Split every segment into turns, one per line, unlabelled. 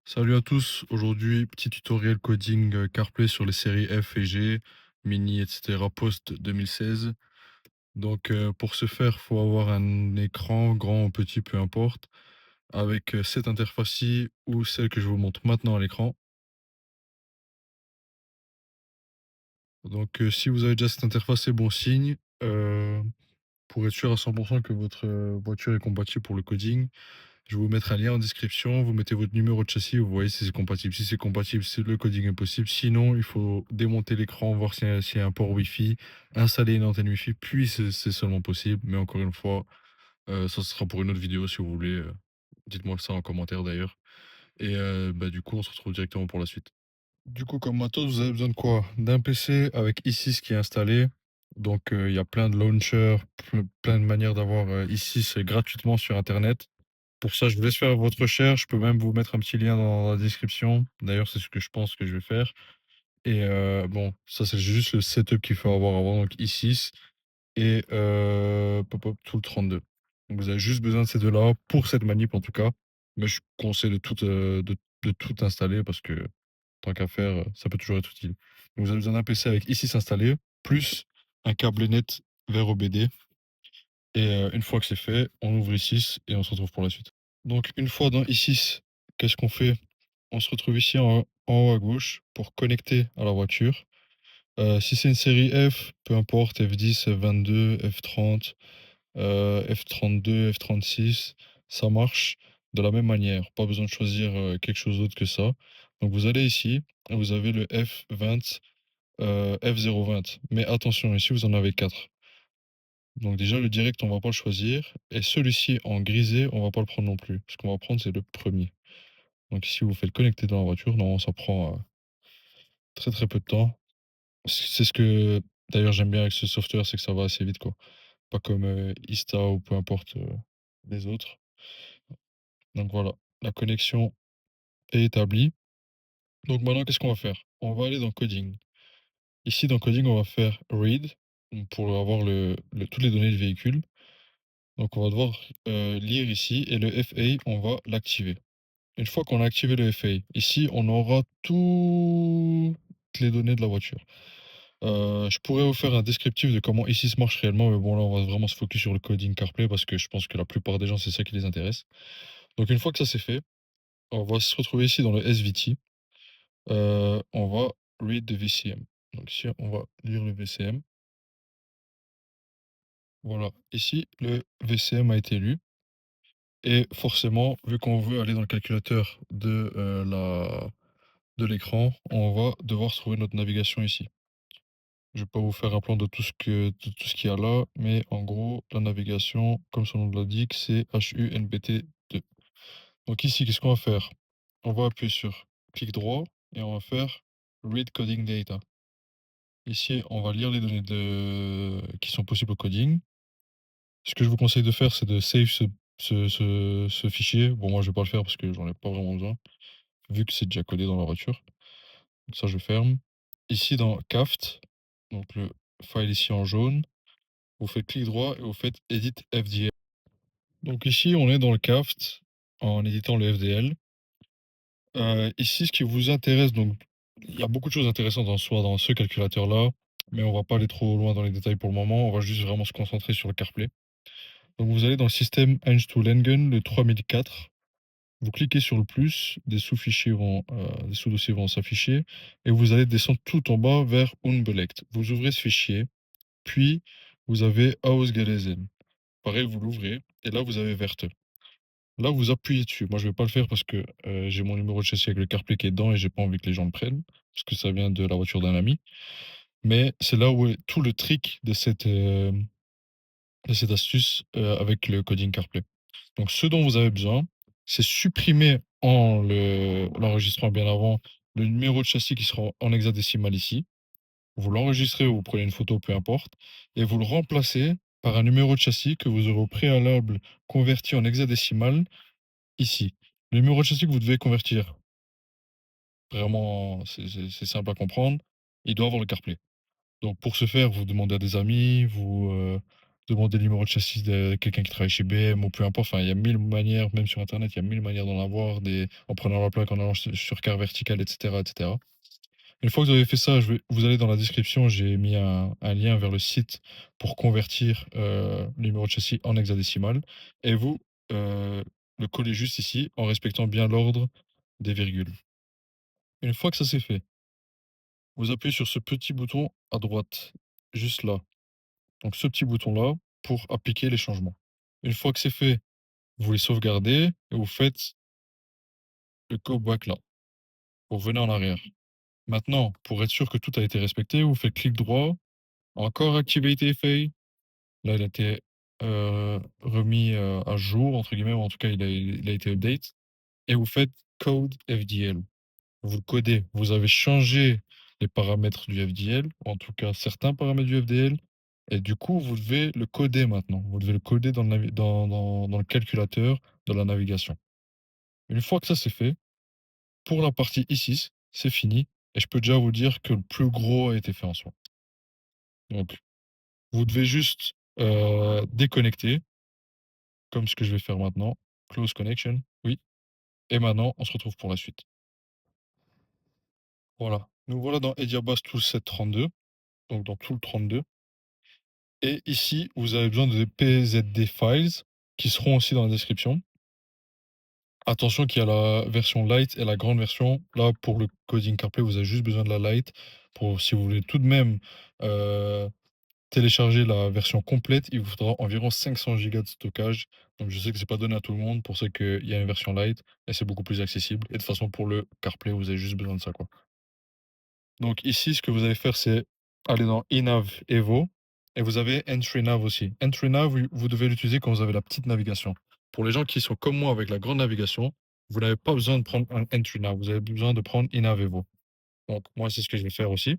Salut à tous, aujourd'hui petit tutoriel coding CarPlay sur les séries F et G, Mini, etc. post 2016. Donc pour ce faire, il faut avoir un écran grand ou petit, peu importe, avec cette interface-ci ou celle que je vous montre maintenant à l'écran. Donc si vous avez déjà cette interface, c'est bon signe. Pour être sûr à 100% que votre voiture est compatible pour le coding, je vais vous mettre un lien en description, vous mettez votre numéro de châssis, vous voyez si c'est compatible. Si c'est compatible, le coding est possible. Sinon, il faut démonter l'écran, voir s'il y a un port Wi-Fi, installer une antenne Wi-Fi, puis c'est seulement possible. Mais encore une fois, ça sera pour une autre vidéo si vous voulez. Dites-moi ça en commentaire d'ailleurs. Et bah, du coup, on se retrouve directement pour la suite. Du coup, comme matos, vous avez besoin de quoi? D'un PC avec i6 qui est installé. Donc, il y a plein de launchers, plein de manières d'avoir i6 gratuitement sur Internet. Pour ça, je vous laisse faire votre recherche. Je peux même vous mettre un petit lien dans la description. D'ailleurs, c'est ce que je pense que je vais faire. Et bon, ça, c'est juste le setup qu'il faut avoir avant. Donc, i6 et tout le 32. Donc, vous avez juste besoin de ces deux-là pour cette manip en tout cas. Mais je conseille de tout installer parce que tant qu'à faire, ça peut toujours être utile. Donc, vous avez besoin d'un PC avec i6 installé, plus un câble net vers OBD. Et une fois que c'est fait, on ouvre i6 et on se retrouve pour la suite. Donc une fois dans i6, qu'est-ce qu'on fait? On se retrouve ici en haut à gauche pour connecter à la voiture. Si c'est une série F, peu importe, F10, F22, F30, F32, F36, ça marche de la même manière. Pas besoin de choisir quelque chose d'autre que ça. Donc vous allez ici, et vous avez le F20, F020. Mais attention, ici vous en avez 4. Donc déjà le direct, on va pas le choisir. Et celui-ci en grisé, on va pas le prendre non plus. Ce qu'on va prendre, c'est le premier. Donc ici, vous faites connecter dans la voiture. Non, ça prend très très peu de temps. C'est ce que d'ailleurs j'aime bien avec ce software, c'est que ça va assez vite, quoi. Pas comme Insta ou peu importe les autres. Donc voilà, la connexion est établie. Donc maintenant, qu'est-ce qu'on va faire? On va aller dans coding. Ici, dans coding, on va faire read donc pour avoir toutes les données du véhicule. Donc on va devoir lire ici et le FA, on va l'activer. Une fois qu'on a activé le FA, ici, on aura toutes les données de la voiture. Je pourrais vous faire un descriptif de comment ici se marche réellement, mais bon, là, on va vraiment se focus sur le coding CarPlay parce que je pense que la plupart des gens, c'est ça qui les intéresse. Donc, une fois que ça c'est fait, on va se retrouver ici dans le SVT. On va read the VCM. Donc, ici, on va lire le VCM. Voilà. Ici, le VCM a été lu. Et forcément, vu qu'on veut aller dans le calculateur de l'écran, on va devoir trouver notre navigation ici. Je vais pas vous faire un plan de tout ce qu'il y a là, mais en gros, la navigation, comme son nom l'indique, c'est HUNBT2. Donc ici, qu'est-ce qu'on va faire? On va appuyer sur clic droit et on va faire Read Coding Data. Ici, on va lire les données qui sont possibles au coding. Ce que je vous conseille de faire, c'est de save ce fichier. Bon, moi, je vais pas le faire parce que j'en ai pas vraiment besoin, vu que c'est déjà codé dans la voiture. Donc ça, je ferme. Ici, dans CAFT, donc le file ici en jaune, vous faites clic droit et vous faites Edit FDL. Donc ici, on est dans le CAFT en éditant le FDL. Ici, ce qui vous intéresse, donc il y a beaucoup de choses intéressantes en soi dans ce calculateur-là, mais on va pas aller trop loin dans les détails pour le moment. On va juste vraiment se concentrer sur le CarPlay. Donc vous allez dans le système Einstühlungen, le 3004. Vous cliquez sur le plus, des sous-dossiers vont s'afficher, et vous allez descendre tout en bas vers Unbelegt. Vous ouvrez ce fichier, puis vous avez Ausgelesen. Pareil, vous l'ouvrez, et là vous avez Verte. Là, vous appuyez dessus. Moi, je vais pas le faire parce que j'ai mon numéro de châssis avec le CarPlay qui est dedans et j'ai pas envie que les gens le prennent, parce que ça vient de la voiture d'un ami. Mais c'est là où est tout le trick de cette astuce avec le coding CarPlay. Donc, ce dont vous avez besoin, c'est supprimer l'enregistrement bien avant le numéro de châssis qui sera en hexadécimal ici. Vous l'enregistrez ou vous prenez une photo, peu importe, et vous le remplacez par un numéro de châssis que vous aurez au préalable converti en hexadécimal ici. Le numéro de châssis que vous devez convertir, vraiment, c'est simple à comprendre, il doit avoir le CarPlay. Donc pour ce faire, vous demandez à des amis, demander le numéro de châssis de quelqu'un qui travaille chez BM ou peu importe. Enfin, il y a 1000 manières, même sur internet, il y a 1000 manières d'en avoir, en prenant la plaque, en allant sur Car Vertical, etc., etc. Une fois que vous avez fait ça, vous allez dans la description, j'ai mis un lien vers le site pour convertir le numéro de châssis en hexadécimal. Et vous le collez juste ici en respectant bien l'ordre des virgules. Une fois que ça c'est fait, vous appuyez sur ce petit bouton à droite, juste là. Donc ce petit bouton-là pour appliquer les changements. Une fois que c'est fait, vous les sauvegardez et vous faites le go back là. Vous revenez en arrière. Maintenant, pour être sûr que tout a été respecté, vous faites clic droit, encore Activate FA. Là, il a été remis à jour, entre guillemets, ou en tout cas, il a été update. Et vous faites Code FDL. Vous le codez. Vous avez changé les paramètres du FDL, ou en tout cas certains paramètres du FDL. Et du coup, vous devez le coder maintenant. Vous devez le coder dans le calculateur de la navigation. Une fois que ça c'est fait, pour la partie ici, c'est fini. Et je peux déjà vous dire que le plus gros a été fait en soi. Donc, vous devez juste déconnecter, comme ce que je vais faire maintenant. Close connection, oui. Et maintenant, on se retrouve pour la suite. Voilà. Nous voilà dans Ediabas Toolset 32, donc dans tout le 32. Et ici, vous avez besoin de PZD files qui seront aussi dans la description. Attention qu'il y a la version light et la grande version. Là, pour le coding CarPlay, vous avez juste besoin de la light. Pour, si vous voulez tout de même euh, télécharger la version complète, il vous faudra environ 500 Go de stockage. Donc je sais que c'est pas donné à tout le monde, pour ça qu'il y a une version light et c'est beaucoup plus accessible. Et de toute façon, pour le CarPlay, vous avez juste besoin de ça, quoi. Donc ici, ce que vous allez faire, c'est aller dans eNav Evo et vous avez Entry Nav aussi. Entry Nav, vous devez l'utiliser quand vous avez la petite navigation. Pour les gens qui sont comme moi avec la grande navigation, vous n'avez pas besoin de prendre un Entry Nav, vous avez besoin de prendre eNav Evo. Donc moi, c'est ce que je vais faire aussi.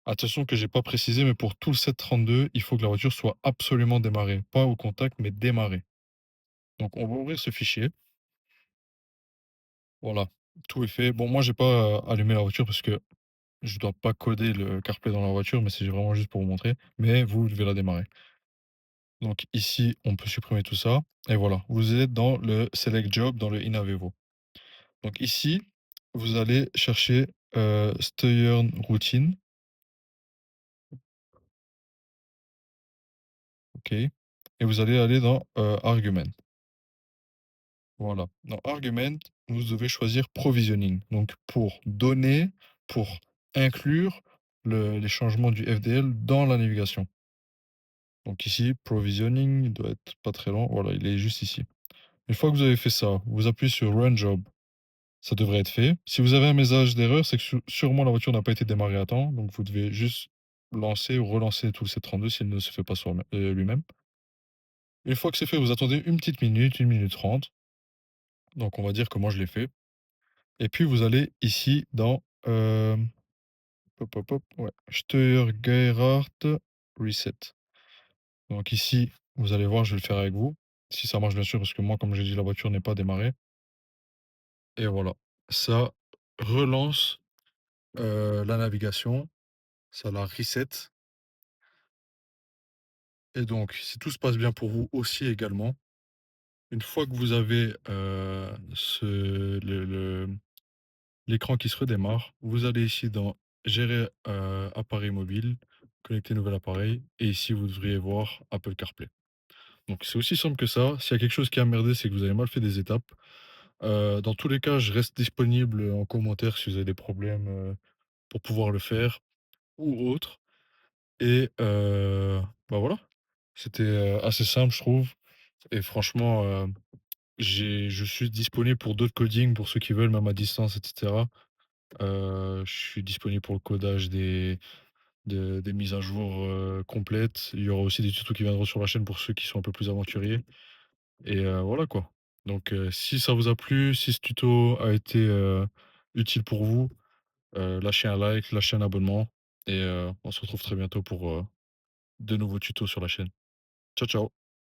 Attention que j'ai pas précisé, mais pour tout le 732, il faut que la voiture soit absolument démarrée. Pas au contact, mais démarrée. Donc on va ouvrir ce fichier. Voilà, tout est fait. Bon, moi, j'ai pas allumé la voiture parce que je dois pas coder le CarPlay dans la voiture, mais c'est vraiment juste pour vous montrer. Mais vous devez la démarrer. Donc ici, on peut supprimer tout ça. Et voilà, vous êtes dans le Select Job, dans le Inavevo. Donc ici, vous allez chercher Steuern Routine. OK. Et vous allez aller dans Argument. Voilà. Dans Argument, vous devez choisir Provisioning. Donc pour donner, pour inclure les changements du FDL dans la navigation. Donc ici, Provisioning, il doit être pas très long. Voilà, il est juste ici. Une fois que vous avez fait ça, vous appuyez sur Run Job. Ça devrait être fait. Si vous avez un message d'erreur, c'est que sûrement la voiture n'a pas été démarrée à temps. Donc vous devez juste lancer ou relancer tout le 732 s'il ne se fait pas lui-même. Une fois que c'est fait, vous attendez une petite minute, 1 minute 30. Donc on va dire que moi je l'ai fait. Et puis vous allez ici dans hop, hop, hop, ouais, Steuergerhardt Reset. Donc ici, vous allez voir, je vais le faire avec vous. Si ça marche bien sûr, parce que moi, comme j'ai dit, la voiture n'est pas démarrée. Et voilà, ça relance la navigation, ça la reset. Et donc, si tout se passe bien pour vous aussi également, une fois que vous avez l'écran qui se redémarre, vous allez ici dans Gérer appareil mobile, connecter nouvel appareil, et ici vous devriez voir Apple CarPlay. Donc c'est aussi simple que ça. S'il y a quelque chose qui a merdé, c'est que vous avez mal fait des étapes. Dans tous les cas, je reste disponible en commentaire si vous avez des problèmes pour pouvoir le faire ou autre. Et bah voilà, c'était assez simple, je trouve. Et franchement, je suis disponible pour d'autres codings, pour ceux qui veulent, même à distance, etc. Je suis disponible pour le codage des mises à jour complètes. Il y aura aussi des tutos qui viendront sur la chaîne pour ceux qui sont un peu plus aventuriers. Et voilà quoi. Donc si ça vous a plu, si ce tuto a été utile pour vous, lâchez un like, lâchez un abonnement. Et on se retrouve très bientôt pour de nouveaux tutos sur la chaîne. Ciao, ciao.